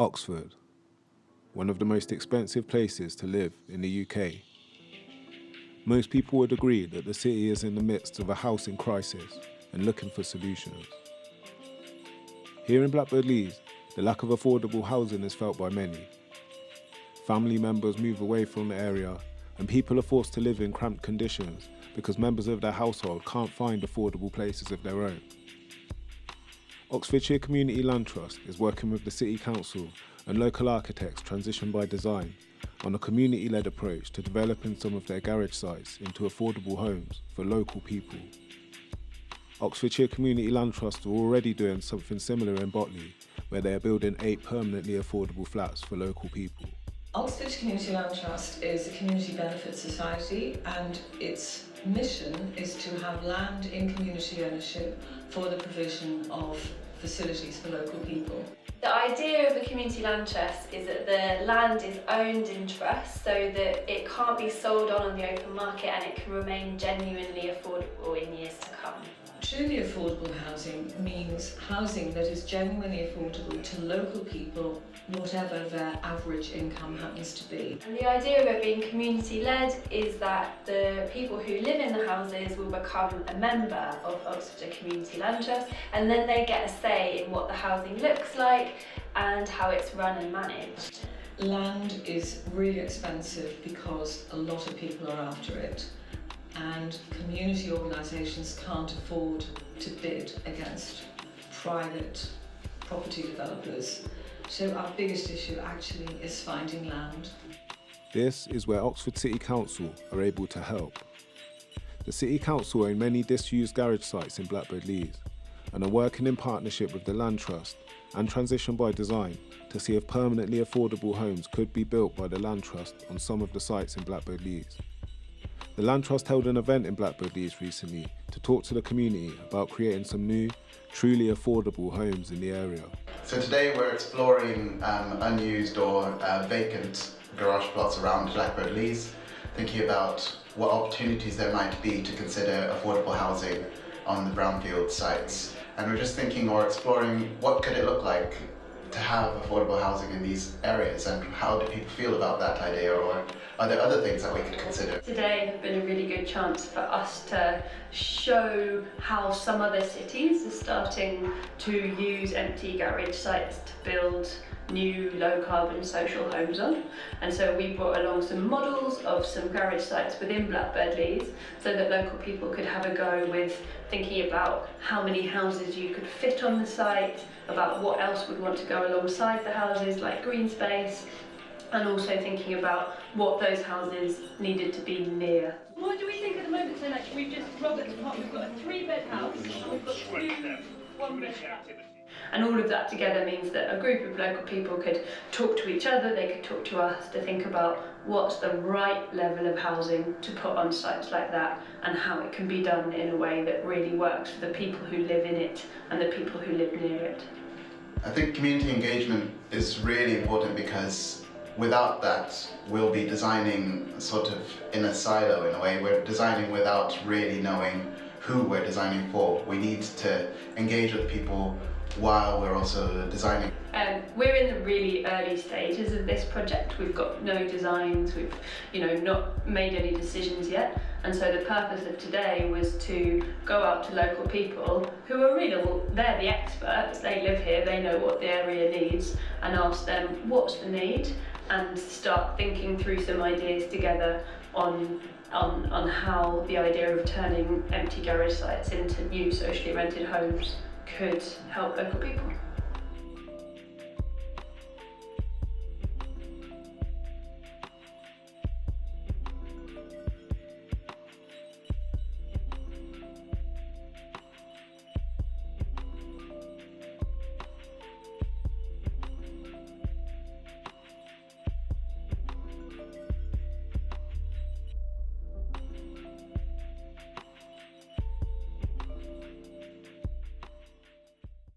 Oxford, one of the most expensive places to live in the UK. Most people would agree that the city is in the midst of a housing crisis and looking for solutions. Here in Blackbird Leys, the lack of affordable housing is felt by many. Family members move away from the area and people are forced to live in cramped conditions because members of their household can't find affordable places of their own. Oxfordshire Community Land Trust is working with the City Council and local architects Transition by Design on a community-led approach to developing some of their garage sites into affordable homes for local people. Oxfordshire Community Land Trust are already doing something similar in Botley, where they are building 8 permanently affordable flats for local people. Oxfordshire Community Land Trust is a community benefit society, and its mission is to have land in community ownership for the provision of facilities for local people. The idea of a community land trust is that the land is owned in trust so that it can't be sold on the open market and it can remain genuinely affordable in years to come. Truly affordable housing means housing that is genuinely affordable to local people, whatever their average income happens to be. And the idea of it being community-led is that the people who live in the houses will become a member of Oxfordshire Community Land Trust, and then they get a say in what the housing looks like and how it's run and managed. Land is really expensive because a lot of people are after it, and community organisations can't afford to bid against private property developers. So our biggest issue actually is finding land. This is where Oxford City Council are able to help. The City Council own many disused garage sites in Blackbird Leys and are working in partnership with the Land Trust and Transition by Design to see if permanently affordable homes could be built by the Land Trust on some of the sites in Blackbird Leys. The Land Trust held an event in Blackbird Leys recently to talk to the community about creating some new, truly affordable homes in the area. So today we're exploring unused or vacant garage plots around Blackbird Leys, thinking about what opportunities there might be to consider affordable housing on the brownfield sites. And we're just thinking or exploring what could it look like to have affordable housing in these areas, and how do people feel about that idea, or are there other things that we could consider? Today has been a really good chance for us to show how some other cities are starting to use empty garage sites to build new low carbon social homes on. And so we brought along some models of some garage sites within Blackbird Leys so that local people could have a go with thinking about how many houses you could fit on the site, about what else would want to go alongside the houses like green space, and also thinking about what those houses needed to be near. What do we think at the moment? So like we've just Robert's Park, we've got a 3-bed house, we've got 2 1-bed houses. And all of that together means that a group of local people could talk to each other, they could talk to us to think about what's the right level of housing to put on sites like that and how it can be done in a way that really works for the people who live in it and the people who live near it. I think community engagement is really important, because without that we'll be designing sort of in a silo in a way. We're designing without really knowing who we're designing for. We need to engage with people while we're also designing. We're in the really early stages of this project. We've got no designs, we've not made any decisions yet, and so the purpose of today was to go out to local people who are really, well, they're the experts, they live here, they know what the area needs, and ask them what's the need, and start thinking through some ideas together on how the idea of turning empty garage sites into new socially rented homes could help local people.